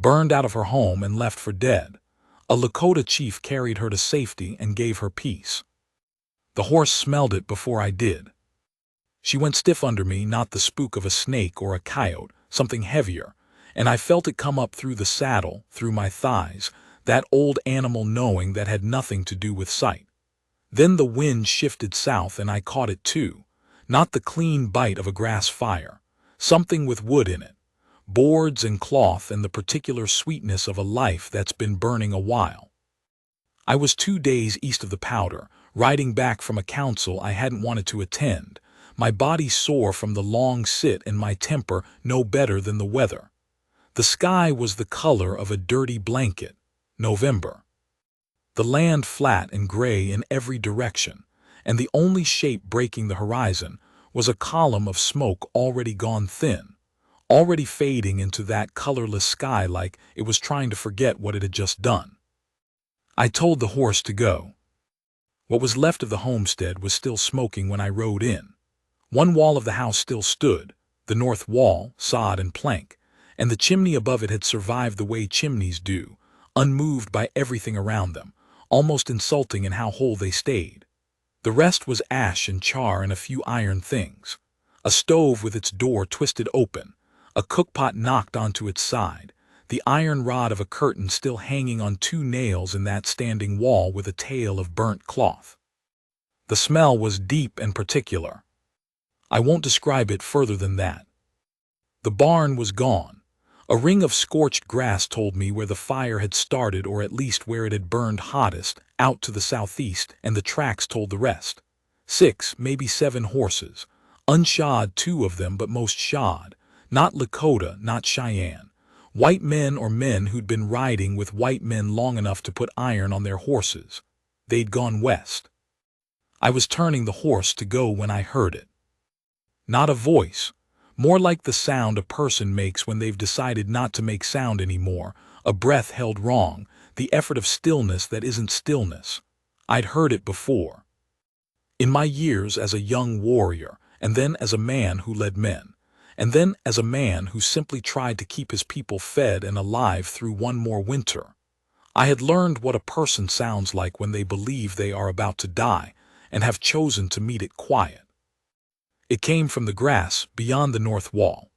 burned out of her home and left for dead. A Lakota chief carried her to safety and gave her peace. The horse smelled it before I did. She went stiff under me, not the spook of a snake or a coyote, something heavier, and I felt it come up through the saddle, through my thighs, that old animal knowing that had nothing to do with sight. Then the wind shifted south and I caught it too, not the clean bite of a grass fire, something with wood in it, boards and cloth and the particular sweetness of a life that's been burning a while. I was 2 days east of the Powder, riding back from a council I hadn't wanted to attend, my body sore from the long sit and my temper no better than the weather. The sky was the color of a dirty blanket, November. The land flat and gray in every direction, and the only shape breaking the horizon was a column of smoke already gone thin, already fading into that colorless sky like it was trying to forget what it had just done. I told the horse to go. What was left of the homestead was still smoking when I rode in. One wall of the house still stood, the north wall, sod and plank, and the chimney above it had survived the way chimneys do, unmoved by everything around them, almost insulting in how whole they stayed. The rest was ash and char and a few iron things. A stove with its door twisted open, a cookpot knocked onto its side, the iron rod of a curtain still hanging on 2 nails in that standing wall with a tail of burnt cloth. The smell was deep and particular. I won't describe it further than that. The barn was gone. A ring of scorched grass told me where the fire had started, or at least where it had burned hottest, out to the southeast, and the tracks told the rest. 6, maybe 7 horses, unshod 2 of them, but most shod, not Lakota, not Cheyenne, white men or men who'd been riding with white men long enough to put iron on their horses. They'd gone west. I was turning the horse to go when I heard it. Not a voice. More like the sound a person makes when they've decided not to make sound anymore, a breath held wrong, the effort of stillness that isn't stillness. I'd heard it before. In my years as a young warrior, and then as a man who led men, and then as a man who simply tried to keep his people fed and alive through one more winter, I had learned what a person sounds like when they believe they are about to die and have chosen to meet it quiet. It came from the grass beyond the north wall.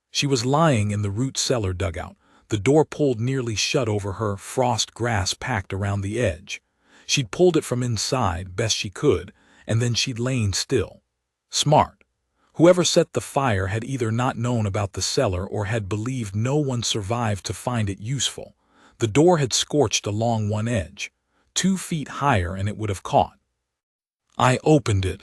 She was lying in the root cellar dugout, the door pulled nearly shut over her, frost grass packed around the edge. She'd pulled it from inside best she could, and then she'd lain still. Smart. Whoever set the fire had either not known about the cellar or had believed no one survived to find it useful. The door had scorched along one edge, 2 feet higher, and it would have caught. I opened it.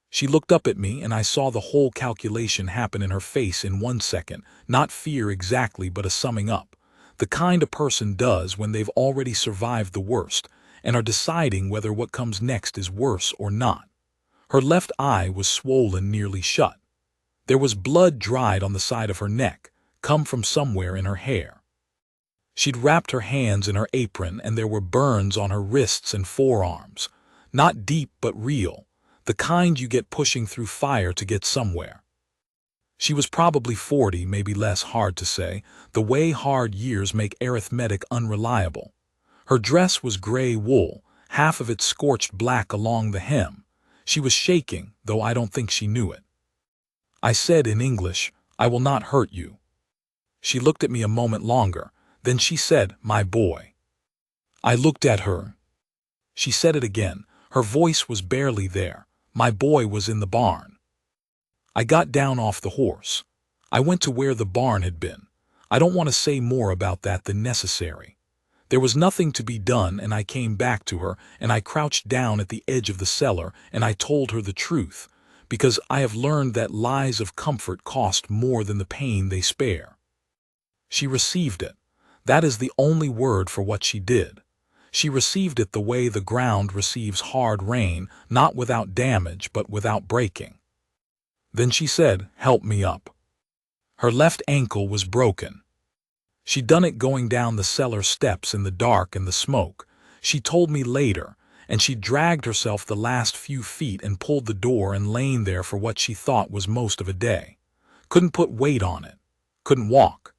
She looked up at me, and I saw the whole calculation happen in her face in 1 second, not fear exactly, but a summing up, the kind a person does when they've already survived the worst and are deciding whether what comes next is worse or not. Her left eye was swollen nearly shut. There was blood dried on the side of her neck, come from somewhere in her hair. She'd wrapped her hands in her apron, and there were burns on her wrists and forearms, not deep but real, the kind you get pushing through fire to get somewhere. She was probably 40, maybe less, hard to say, the way hard years make arithmetic unreliable. Her dress was gray wool, half of it scorched black along the hem. She was shaking, though I don't think she knew it. I said in English, "I will not hurt you." She looked at me a moment longer, then she said, "My boy." I looked at her. She said it again. Her voice was barely there. My boy was in the barn. I got down off the horse. I went to where the barn had been. I don't want to say more about that than necessary. There was nothing to be done, and I came back to her, and I crouched down at the edge of the cellar, and I told her the truth, because I have learned that lies of comfort cost more than the pain they spare. She received it. That is the only word for what she did. She received it the way the ground receives hard rain, not without damage but without breaking. Then she said, "Help me up." Her left ankle was broken. She'd done it going down the cellar steps in the dark and the smoke. She told me later, and she dragged herself the last few feet and pulled the door and lain there for what she thought was most of a day. Couldn't put weight on it. Couldn't walk.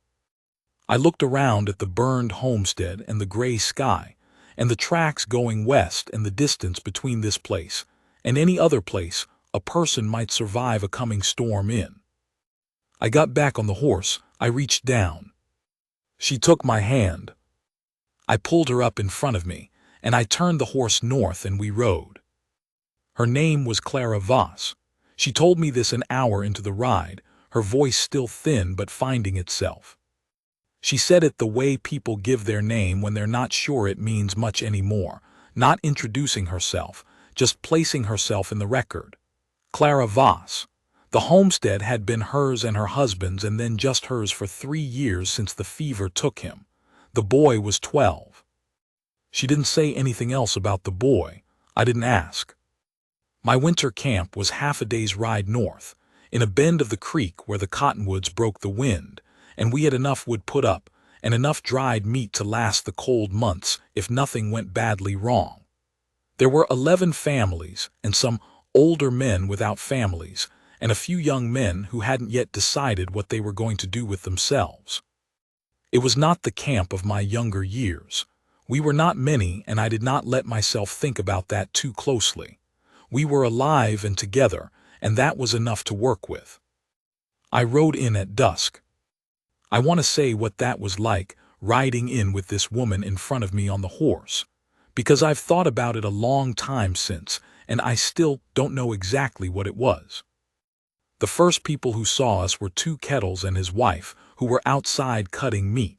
I looked around at the burned homestead and the gray sky, and the tracks going west and the distance between this place and any other place a person might survive a coming storm in. I got back on the horse. I reached down. She took my hand. I pulled her up in front of me, and I turned the horse north and we rode. Her name was Clara Voss. She told me this an hour into the ride, her voice still thin but finding itself. She said it the way people give their name when they're not sure it means much anymore, not introducing herself, just placing herself in the record. Clara Voss. The homestead had been hers and her husband's and then just hers for 3 years since the fever took him. The boy was 12. She didn't say anything else about the boy. I didn't ask. My winter camp was half a day's ride north, in a bend of the creek where the cottonwoods broke the wind, and we had enough wood put up and enough dried meat to last the cold months if nothing went badly wrong. There were 11 families and some older men without families and a few young men who hadn't yet decided what they were going to do with themselves. It was not the camp of my younger years. We were not many, and I did not let myself think about that too closely. We were alive and together, and that was enough to work with. I rode in at dusk. I want to say what that was like, riding in with this woman in front of me on the horse, because I've thought about it a long time since, and I still don't know exactly what it was. The first people who saw us were 2 Kettles and his wife, who were outside cutting meat.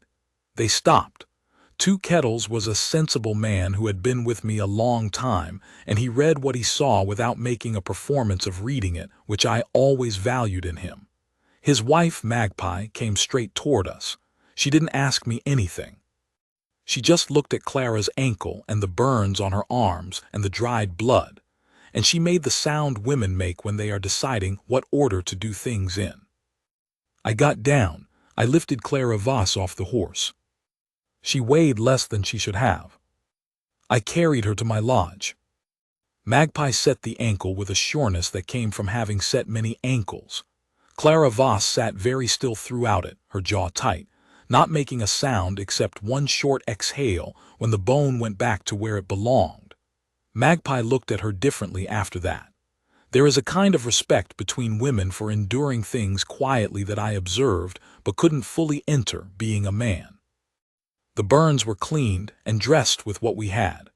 They stopped. 2 Kettles was a sensible man who had been with me a long time, and he read what he saw without making a performance of reading it, which I always valued in him. His wife, Magpie, came straight toward us. She didn't ask me anything. She just looked at Clara's ankle and the burns on her arms and the dried blood, and she made the sound women make when they are deciding what order to do things in. I got down. I lifted Clara Voss off the horse. She weighed less than she should have. I carried her to my lodge. Magpie set the ankle with a sureness that came from having set many ankles. Clara Voss sat very still throughout it, her jaw tight, not making a sound except one short exhale when the bone went back to where it belonged. Magpie looked at her differently after that. There is a kind of respect between women for enduring things quietly that I observed but couldn't fully enter, being a man. The burns were cleaned and dressed with what we had.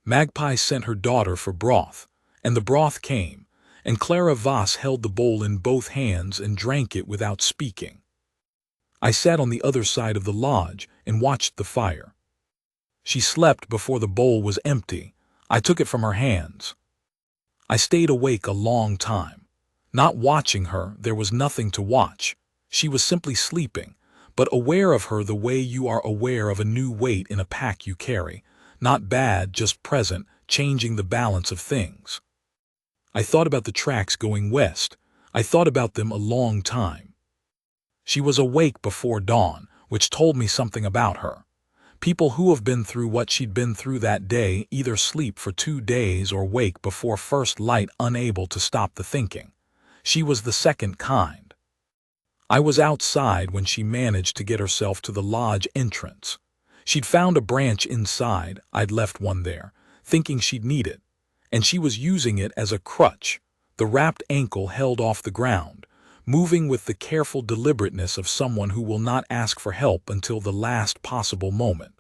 Magpie sent her daughter for broth, and the broth came, and Clara Voss held the bowl in both hands and drank it without speaking. I sat on the other side of the lodge and watched the fire. She slept before the bowl was empty. I took it from her hands. I stayed awake a long time. Not watching her, there was nothing to watch. She was simply sleeping, but aware of her the way you are aware of a new weight in a pack you carry. Not bad, just present, changing the balance of things. I thought about the tracks going west. I thought about them a long time. She was awake before dawn, which told me something about her. People who have been through what she'd been through that day either sleep for 2 days or wake before first light, unable to stop the thinking. She was the second kind. I was outside when she managed to get herself to the lodge entrance. She'd found a branch inside, I'd left one there, thinking she'd need it, and she was using it as a crutch, the wrapped ankle held off the ground, moving with the careful deliberateness of someone who will not ask for help until the last possible moment.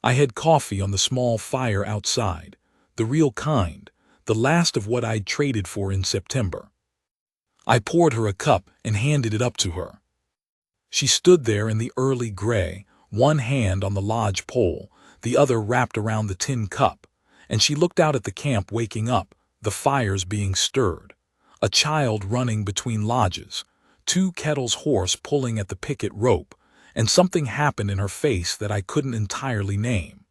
I had coffee on the small fire outside, the real kind, the last of what I'd traded for in September. I poured her a cup and handed it up to her. She stood there in the early gray, one hand on the lodge pole, the other wrapped around the tin cup, and she looked out at the camp waking up, the fires being stirred, a child running between lodges, 2 Kettles' horse pulling at the picket rope, and something happened in her face that I couldn't entirely name.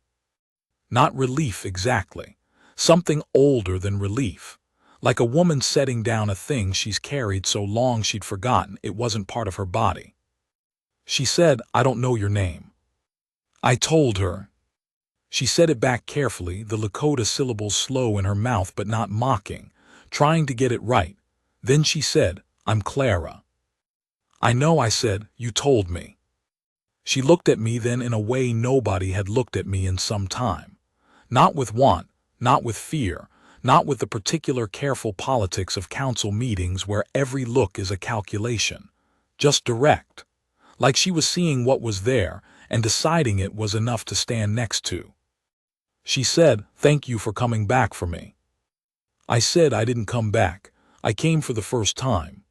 Not relief exactly, something older than relief, like a woman setting down a thing she's carried so long she'd forgotten it wasn't part of her body. She said, "I don't know your name." I told her. She said it back carefully, the Lakota syllables slow in her mouth but not mocking, trying to get it right. Then she said, "I'm Clara." "I know," I said, "you told me." She looked at me then in a way nobody had looked at me in some time. Not with want, not with fear, not with the particular careful politics of council meetings where every look is a calculation. Just direct. Like she was seeing what was there and deciding it was enough to stand next to. She said, "Thank you for coming back for me." I said I didn't come back. I came for the first time.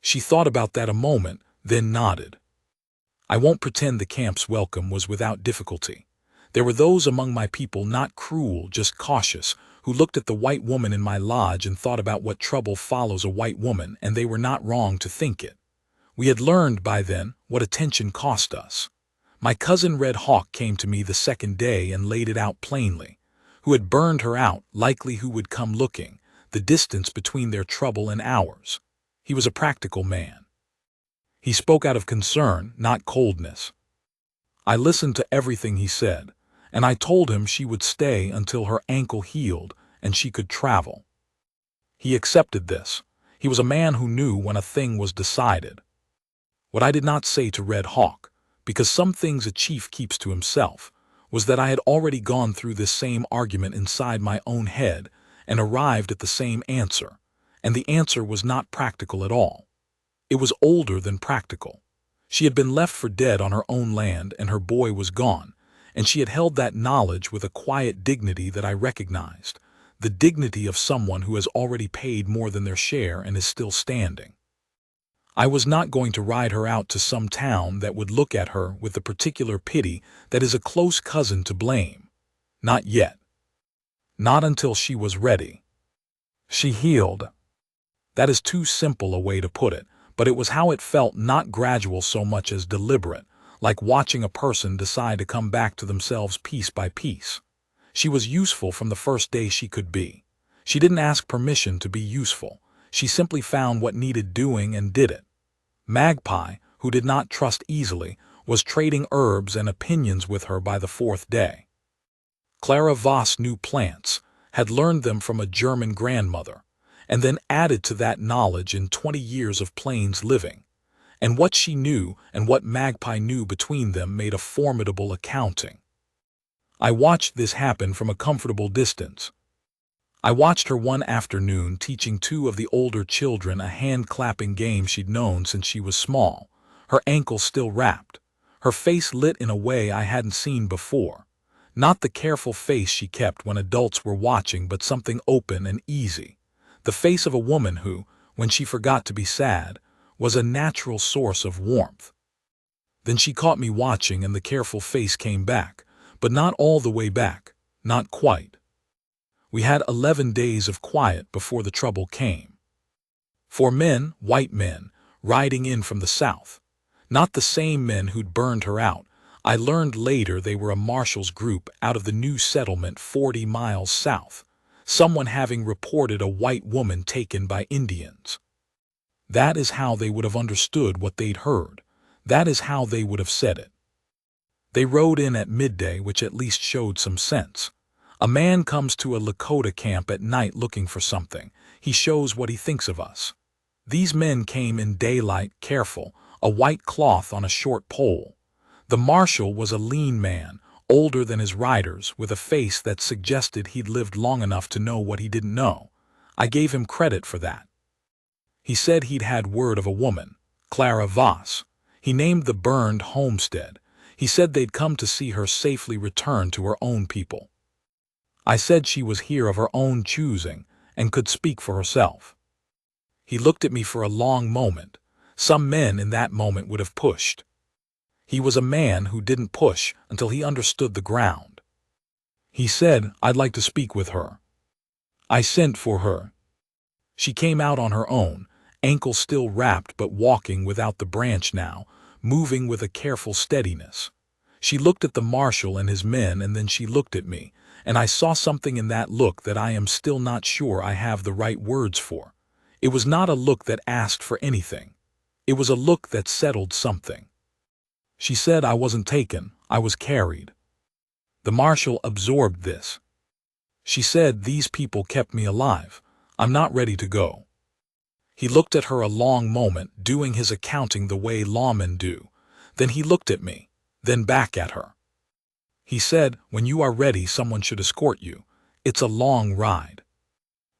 She thought about that a moment, then nodded. I won't pretend the camp's welcome was without difficulty. There were those among my people not cruel, just cautious, who looked at the white woman in my lodge and thought about what trouble follows a white woman, and they were not wrong to think it. We had learned by then what attention cost us. My cousin Red Hawk came to me the second day and laid it out plainly. Who had burned her out, likely who would come looking, the distance between their trouble and ours. He was a practical man. He spoke out of concern, not coldness. I listened to everything he said, and I told him she would stay until her ankle healed and she could travel. He accepted this. He was a man who knew when a thing was decided. What I did not say to Red Hawk, because some things a chief keeps to himself, was that I had already gone through this same argument inside my own head and arrived at the same answer, and the answer was not practical at all. It was older than practical. She had been left for dead on her own land and her boy was gone, and she had held that knowledge with a quiet dignity that I recognized, the dignity of someone who has already paid more than their share and is still standing. I was not going to ride her out to some town that would look at her with the particular pity that is a close cousin to blame. Not yet. Not until she was ready. She healed. That is too simple a way to put it, but it was how it felt, not gradual so much as deliberate, like watching a person decide to come back to themselves piece by piece. She was useful from the first day she could be. She didn't ask permission to be useful. She simply found what needed doing and did it. Magpie, who did not trust easily, was trading herbs and opinions with her by the fourth day. Clara Voss knew plants, had learned them from a German grandmother, and then added to that knowledge in 20 years of plains living. And what she knew and what Magpie knew between them made a formidable accounting. I watched this happen from a comfortable distance. I watched her one afternoon teaching 2 of the older children a hand-clapping game she'd known since she was small, her ankle still wrapped, her face lit in a way I hadn't seen before. Not the careful face she kept when adults were watching, but something open and easy. The face of a woman who, when she forgot to be sad, was a natural source of warmth. Then she caught me watching and the careful face came back, but not all the way back, not quite. We had 11 days of quiet before the trouble came. 4 men, white men, riding in from the south. Not the same men who'd burned her out. I learned later they were a marshal's group out of the new settlement 40 miles south, someone having reported a white woman taken by Indians. That is how they would have understood what they'd heard. That is how they would have said it. They rode in at midday, which at least showed some sense. A man comes to a Lakota camp at night looking for something. He shows what he thinks of us. These men came in daylight, careful, a white cloth on a short pole. The marshal was a lean man, older than his riders, with a face that suggested he'd lived long enough to know what he didn't know. I gave him credit for that. He said he'd had word of a woman, Clara Voss. He named the burned homestead. He said they'd come to see her safely return to her own people. I said she was here of her own choosing and could speak for herself. He looked at me for a long moment. Some men in that moment would have pushed. He was a man who didn't push until he understood the ground. He said, "I'd like to speak with her." I sent for her. She came out on her own, ankle still wrapped but walking without the branch now, moving with a careful steadiness. She looked at the marshal and his men, and then she looked at me, and I saw something in that look that I am still not sure I have the right words for. It was not a look that asked for anything. It was a look that settled something. She said I wasn't taken, I was carried. The marshal absorbed this. She said, "These people kept me alive. I'm not ready to go." He looked at her a long moment, doing his accounting the way lawmen do. Then he looked at me, then back at her. He said, "When you are ready, someone should escort you. It's a long ride."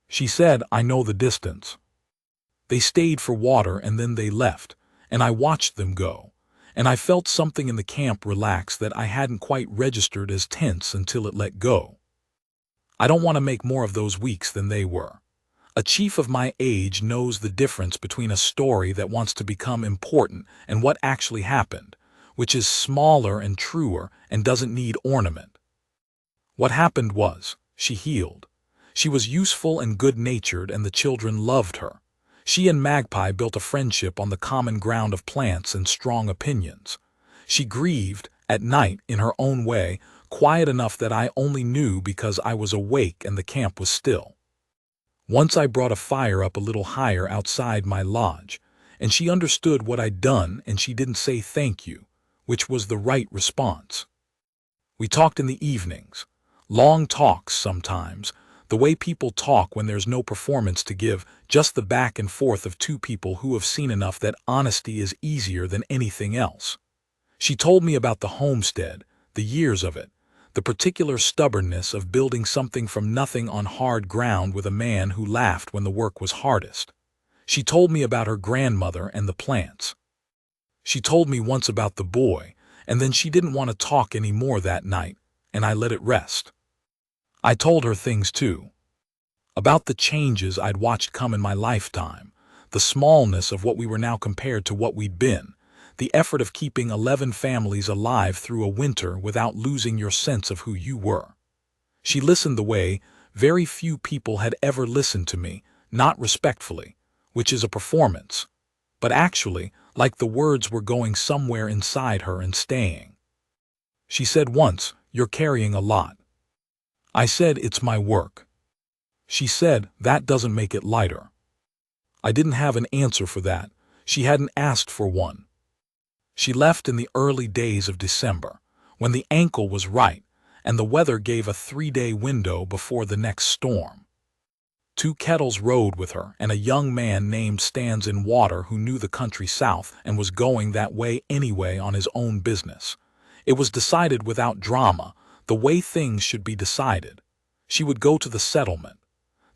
She said, "I know the distance." They stayed for water and then they left, and I watched them go, and I felt something in the camp relax that I hadn't quite registered as tense until it let go. I don't want to make more of those weeks than they were. A chief of my age knows the difference between a story that wants to become important and what actually happened, which is smaller and truer and doesn't need ornament. What happened was, she healed. She was useful and good-natured, and the children loved her. She and Magpie built a friendship on the common ground of plants and strong opinions. She grieved, at night, in her own way, quiet enough that I only knew because I was awake and the camp was still. Once I brought a fire up a little higher outside my lodge, and she understood what I'd done, and she didn't say thank you, which was the right response. We talked in the evenings. Long talks sometimes, the way people talk when there's no performance to give, just the back and forth of two people who have seen enough that honesty is easier than anything else. She told me about the homestead, the years of it, the particular stubbornness of building something from nothing on hard ground with a man who laughed when the work was hardest. She told me about her grandmother and the plants. She told me once about the boy, and then she didn't want to talk any more that night, and I let it rest. I told her things too. About the changes I'd watched come in my lifetime, the smallness of what we were now compared to what we'd been, the effort of keeping 11 families alive through a winter without losing your sense of who you were. She listened the way very few people had ever listened to me, not respectfully, which is a performance, but actually like the words were going somewhere inside her and staying. She said once, "You're carrying a lot." I said, "It's my work." She said, "That doesn't make it lighter." I didn't have an answer for that. She hadn't asked for one. She left in the early days of December, when the ankle was right, and the weather gave a 3-day window before the next storm. 2 kettles rode with her, and a young man named Stands in Water who knew the country south and was going that way anyway on his own business. It was decided without drama, the way things should be decided. She would go to the settlement.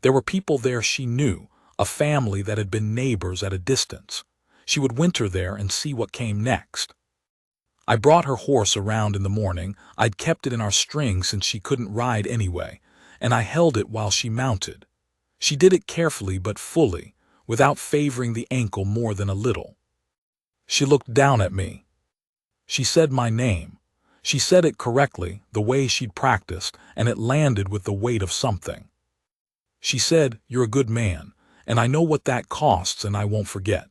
There were people there she knew, a family that had been neighbors at a distance. She would winter there and see what came next. I brought her horse around in the morning. I'd kept it in our string since she couldn't ride anyway, and I held it while she mounted. She did it carefully but fully, without favoring the ankle more than a little. She looked down at me. She said my name. She said it correctly, the way she'd practiced, and it landed with the weight of something. She said, "You're a good man, and I know what that costs and I won't forget."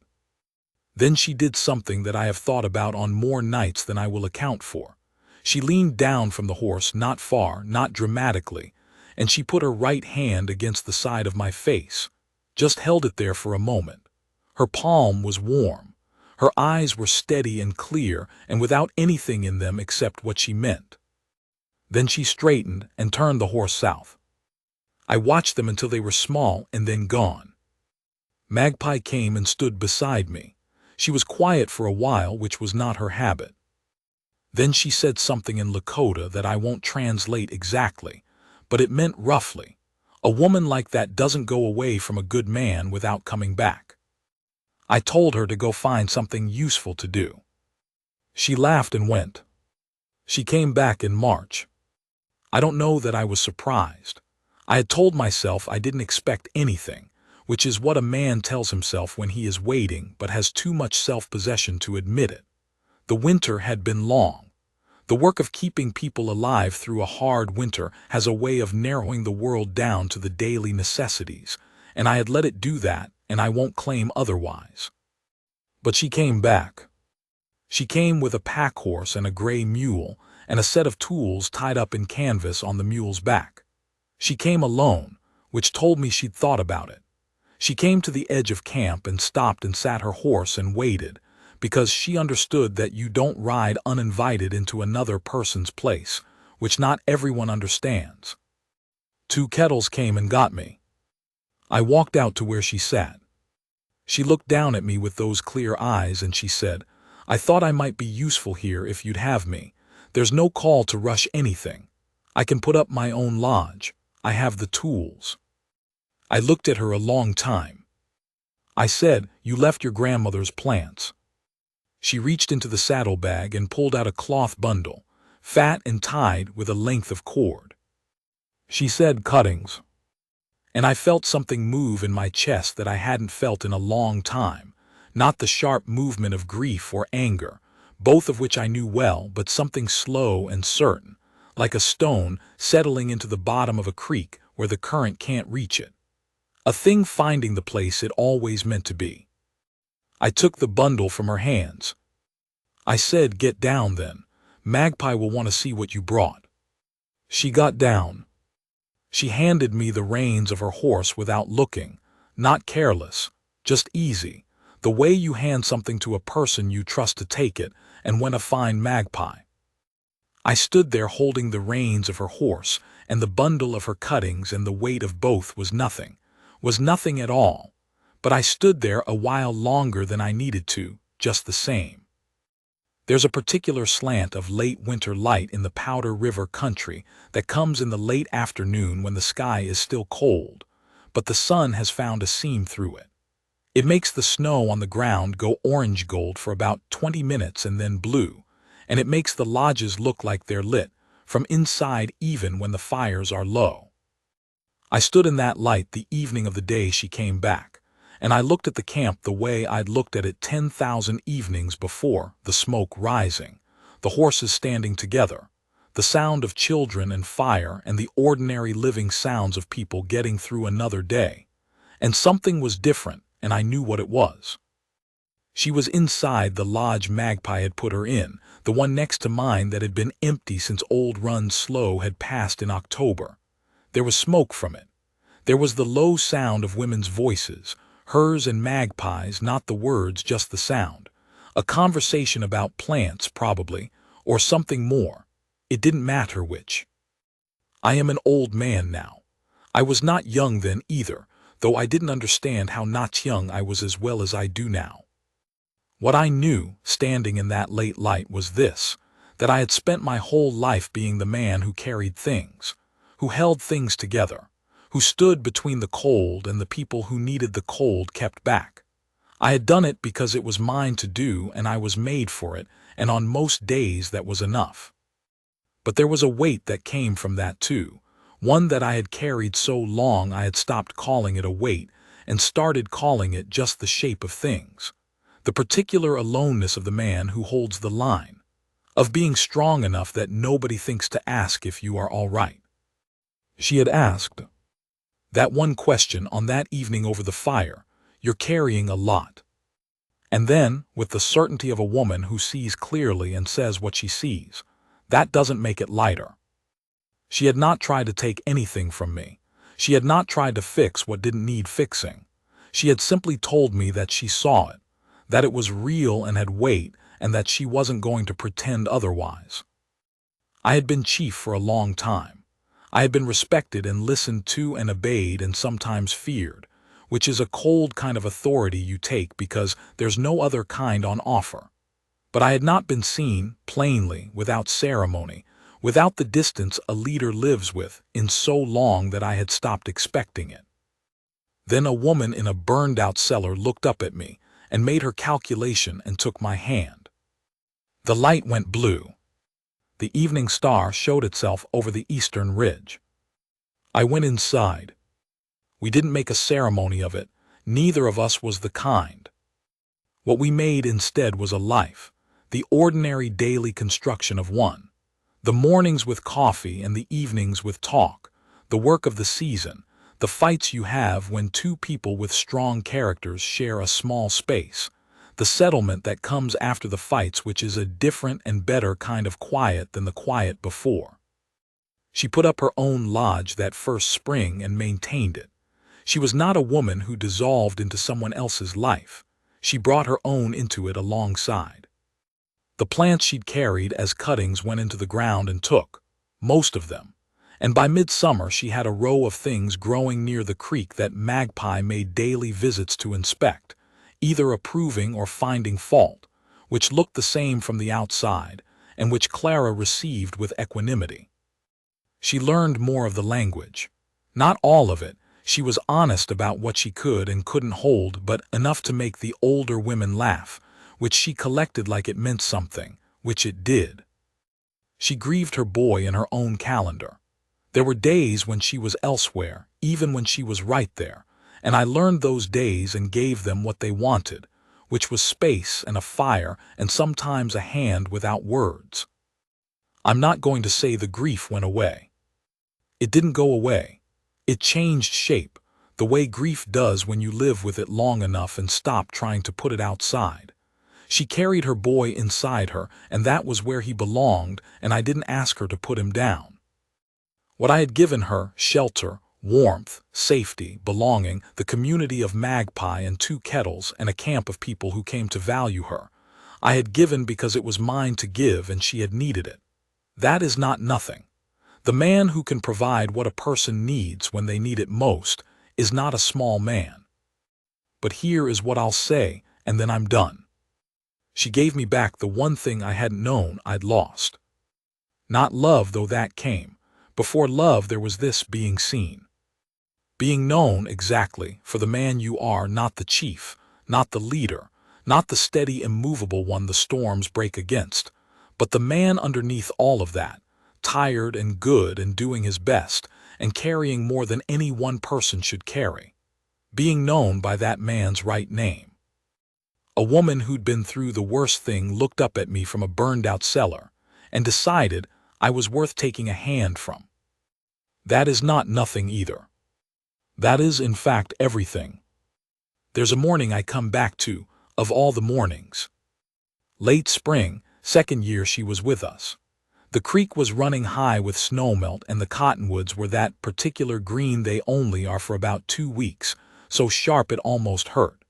Then she did something that I have thought about on more nights than I will account for. She leaned down from the horse, not far, not dramatically, and she put her right hand against the side of my face, just held it there for a moment. Her palm was warm. Her eyes were steady and clear and without anything in them except what she meant. Then she straightened and turned the horse south. I watched them until they were small and then gone. Magpie came and stood beside me. She was quiet for a while, which was not her habit. Then she said something in Lakota that I won't translate exactly, but it meant roughly, "A woman like that doesn't go away from a good man without coming back." I told her to go find something useful to do. She laughed and went. She came back in March. I don't know that I was surprised. I had told myself I didn't expect anything, which is what a man tells himself when he is waiting but has too much self-possession to admit it. The winter had been long. The work of keeping people alive through a hard winter has a way of narrowing the world down to the daily necessities, and I had let it do that, and I won't claim otherwise. But she came back. She came with a pack horse and a gray mule, and a set of tools tied up in canvas on the mule's back. She came alone, which told me she'd thought about it. She came to the edge of camp and stopped and sat her horse and waited, because she understood that you don't ride uninvited into another person's place, which not everyone understands. 2 kettles came and got me. I walked out to where she sat. She looked down at me with those clear eyes and she said, I thought I might be useful here if you'd have me. There's no call to rush anything. I can put up my own lodge. I have the tools." I looked at her a long time. I said, "You left your grandmother's plants." She reached into the saddlebag and pulled out a cloth bundle, fat and tied with a length of cord. She said, "Cuttings." And I felt something move in my chest that I hadn't felt in a long time, not the sharp movement of grief or anger, both of which I knew well, but something slow and certain, like a stone settling into the bottom of a creek where the current can't reach it. A thing finding the place it always meant to be. I took the bundle from her hands. I said, "Get down then. Magpie will want to see what you brought." She got down. She handed me the reins of her horse without looking, not careless, just easy, the way you hand something to a person you trust to take it, and when a fine magpie. I stood there holding the reins of her horse and the bundle of her cuttings, and the weight of both was nothing at all, but I stood there a while longer than I needed to, just the same. There's a particular slant of late winter light in the Powder River country that comes in the late afternoon when the sky is still cold, but the sun has found a seam through it. It makes the snow on the ground go orange gold for about 20 minutes and then blue, and it makes the lodges look like they're lit from inside even when the fires are low. I stood in that light the evening of the day she came back, and I looked at the camp the way I'd looked at it 10,000 evenings before, the smoke rising, the horses standing together, the sound of children and fire, and the ordinary living sounds of people getting through another day. And something was different, and I knew what it was. She was inside the lodge Magpie had put her in, the one next to mine that had been empty since Old Run Slow had passed in October. There was smoke from it. There was the low sound of women's voices, hers and Magpie's, not the words, just the sound. A conversation about plants, probably, or something more. It didn't matter which. I am an old man now. I was not young then either, though I didn't understand how not young I was as well as I do now. What I knew, standing in that late light, was this, that I had spent my whole life being the man who carried things, who held things together, who stood between the cold and the people who needed the cold kept back. I had done it because it was mine to do and I was made for it, and on most days that was enough. But there was a weight that came from that too, one that I had carried so long I had stopped calling it a weight and started calling it just the shape of things, the particular aloneness of the man who holds the line, of being strong enough that nobody thinks to ask if you are all right. She had asked that one question on that evening over the fire, "You're carrying a lot." And then, with the certainty of a woman who sees clearly and says what she sees, that doesn't make it lighter. She had not tried to take anything from me. She had not tried to fix what didn't need fixing. She had simply told me that she saw it, that it was real and had weight, and that she wasn't going to pretend otherwise. I had been chief for a long time. I had been respected and listened to and obeyed and sometimes feared, which is a cold kind of authority you take because there's no other kind on offer. But I had not been seen, plainly, without ceremony, without the distance a leader lives with, in so long that I had stopped expecting it. Then a woman in a burned-out cellar looked up at me and made her calculation and took my hand. The light went blue. The evening star showed itself over the eastern ridge. I went inside. We didn't make a ceremony of it. Neither of us was the kind. What we made instead was a life, the ordinary daily construction of one. The mornings with coffee and the evenings with talk, the work of the season, the fights you have when two people with strong characters share a small space, the settlement that comes after the fights, which is a different and better kind of quiet than the quiet before. She put up her own lodge that first spring and maintained it. She was not a woman who dissolved into someone else's life. She brought her own into it alongside. The plants she'd carried as cuttings went into the ground and took, most of them, and by midsummer she had a row of things growing near the creek that Magpie made daily visits to inspect, either approving or finding fault, which looked the same from the outside, and which Clara received with equanimity. She learned more of the language. Not all of it. She was honest about what she could and couldn't hold, but enough to make the older women laugh, which she collected like it meant something, which it did. She grieved her boy in her own calendar. There were days when she was elsewhere, even when she was right there, and I learned those days and gave them what they wanted, which was space and a fire and sometimes a hand without words. I'm not going to say the grief went away. It didn't go away. It changed shape, the way grief does when you live with it long enough and stop trying to put it outside. She carried her boy inside her, and that was where he belonged, and I didn't ask her to put him down. What I had given her, shelter, warmth, safety, belonging, the community of Magpie and 2 kettles and a camp of people who came to value her, I had given because it was mine to give and she had needed it. That is not nothing. The man who can provide what a person needs when they need it most is not a small man. But here is what I'll say, and then I'm done. She gave me back the one thing I hadn't known I'd lost. Not love, though that came. Before love there was this being seen. Being known exactly for the man you are, not the chief, not the leader, not the steady, immovable one the storms break against, but the man underneath all of that, tired and good and doing his best, and carrying more than any one person should carry. Being known by that man's right name. A woman who'd been through the worst thing looked up at me from a burned-out cellar and decided I was worth taking a hand from. That is not nothing either. That is, in fact, everything. There's a morning I come back to, of all the mornings. Late spring, 2nd year she was with us. The creek was running high with snowmelt, and the cottonwoods were that particular green they only are for about 2 weeks, so sharp it almost hurt.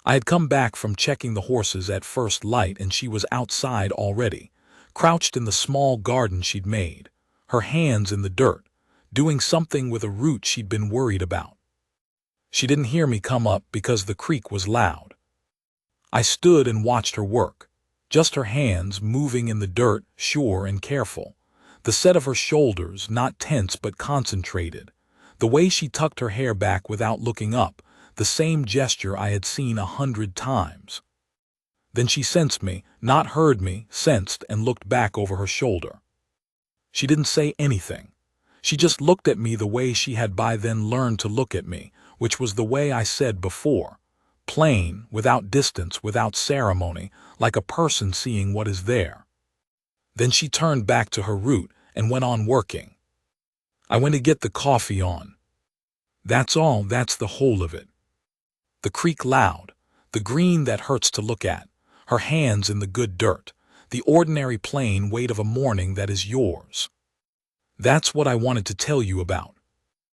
I had come back from checking the horses at first light, and she was outside already, crouched in the small garden she'd made, her hands in the dirt, doing something with a root she'd been worried about. She didn't hear me come up because the creek was loud. I stood and watched her work, just her hands moving in the dirt, sure and careful, the set of her shoulders not tense but concentrated, the way she tucked her hair back without looking up, the same gesture I had seen 100 times. Then she sensed me, not heard me, sensed, and looked back over her shoulder. She didn't say anything. She just looked at me the way she had by then learned to look at me, which was the way I said before, plain, without distance, without ceremony, like a person seeing what is there. Then she turned back to her root and went on working. I went to get the coffee on. That's all, that's the whole of it. The creek loud, the green that hurts to look at, her hands in the good dirt, the ordinary plain weight of a morning that is yours. That's what I wanted to tell you about.